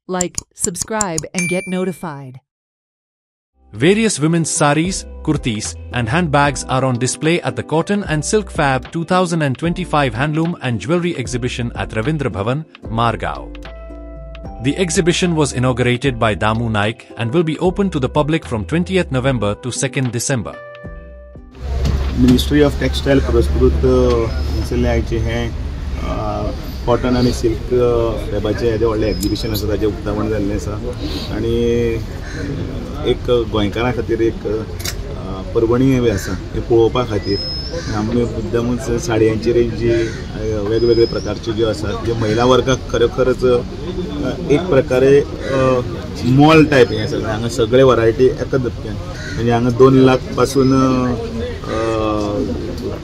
like, subscribe, and get notified. Various women's saris, kurtis, and handbags are on display at the Cotton and Silk Fab 2025 Handloom and Jewelry Exhibition at Ravindra Bhavan, Margao. The exhibition was inaugurated by Damu Naik and will be open to the public from 20th November to 2nd December. Ministry of textile पुरस्कृत हांगसरले हें cotton आनी silk फॅबाचें हेजें व्हडलें exhibition आसा, ताचें उक्तावण जाल्लें आसा आनी एक गोंयकारां खातीर एक परवणी बी आसा हें पळोवपा खातीर. आमी मुद्दामूच साडयांची रेंज जी वेगवेगळे प्रकारच्यो ज्यो आसात ज्यो महिला वर्गाक खरोखरच एक प्रकारे मॉल टायप हें सगळें हांगा सगळे वरायटी एकाच धपक्यान म्हणजे हांगा 2 लाख पासून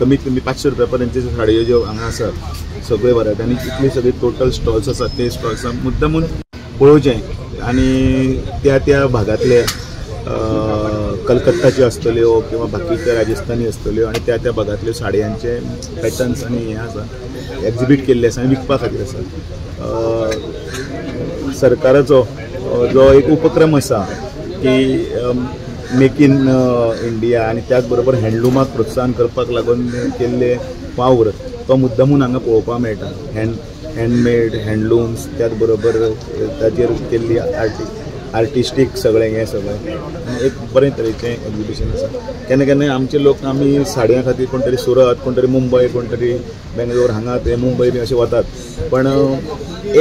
कमीत कमी 500 रुपया पर्यंतच्यो साडयो ज्यो हांगा आसात सगळे वरायटी आनी इतले सगळे टोटल स्टॉल्स आसात ते स्टॉल्स मुद्दामून पळोवचें आनी त्या भागांतले कलकत्ताच्यो आसतल्यो किंवा बाकीच्या राजस्थानी आसतल्यो आनी त्या भागांतल्यो साडयांचे पॅटर्न्स आनी हें आसा एक्झिबीट केल्ले आसा आनी विकपा खातीर आसा. सरकाराचो जो एक उपक्रम आसा की मेक इन इंडिया आनी त्याच बरोबर हँडलुमाक प्रोत्साहन करपाक लागून केल्ले वावर तो मुद्दामून हांगा पळोवपाक मेळटा. हँडमेड हँडलूम्स त्याच बरोबर ताचेर केल्ली आर्टिस्टीक सगळें हें सगळें एक बरें तरेचें एक्झिबिशन आसा. केन्ना केन्ना आमचे लोक आमी साडयां खातीर कोण तरी सुरत कोण तरी मुंबय कोण तरी बेंगलोर हांगा ते मुंबय बी अशें वतात पण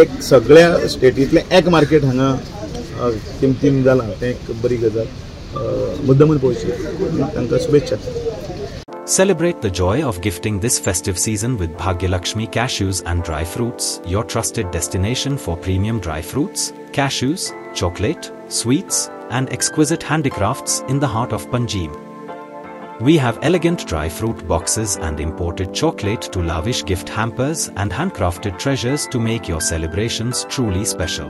एक सगळ्या स्टेटींतलें एक मार्केट हांगा किमतीन जालां तें एक बरी गजाल. मुद्दामून पळोवची तांकां शुभेच्छा. Celebrate the joy of gifting this festive season with Bhagyalakshmi Cashews and Dry Fruits, your trusted destination for premium dry fruits, cashews, chocolate, sweets, and exquisite handicrafts in the heart of Panjim. We have elegant dry fruit boxes and imported chocolate to lavish gift hampers and handcrafted treasures to make your celebrations truly special.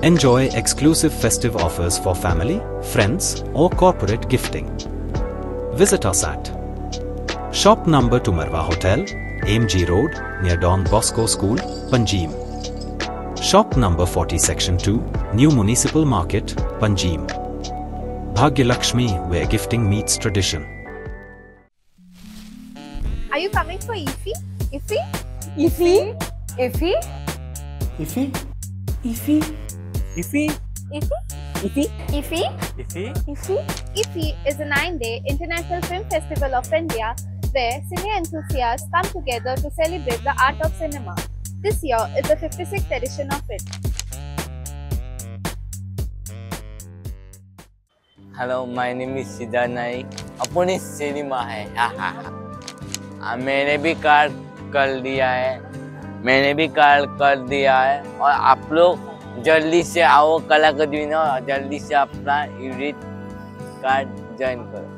Enjoy exclusive festive offers for family, friends, or corporate gifting. Visit us at Shop number to Marwa Hotel, AMG Road, near Don Bosco School, Panjim. Shop number 40 Section 2, New Municipal Market, Panjim. Bhagyalakshmi, where gifting meets tradition. Are you coming for IFFI? IFFI? IFFI? IFFI? IFFI? IFFI? IFFI? IFFI? IFFI? IFFI? IFFI? IFFI? IFFI is a 9-day international film festival of India where cine enthusiasts come together to celebrate the art of cinema. This year is the 56th edition of it. Hello, my name is Siddha Naik. अपनी cinema है मैंने भी card कर दिया है और आप लोग जल्दी से आओ कला अकादमी और जल्दी से अपना यूनिट कार्ड ज्वाइन करो.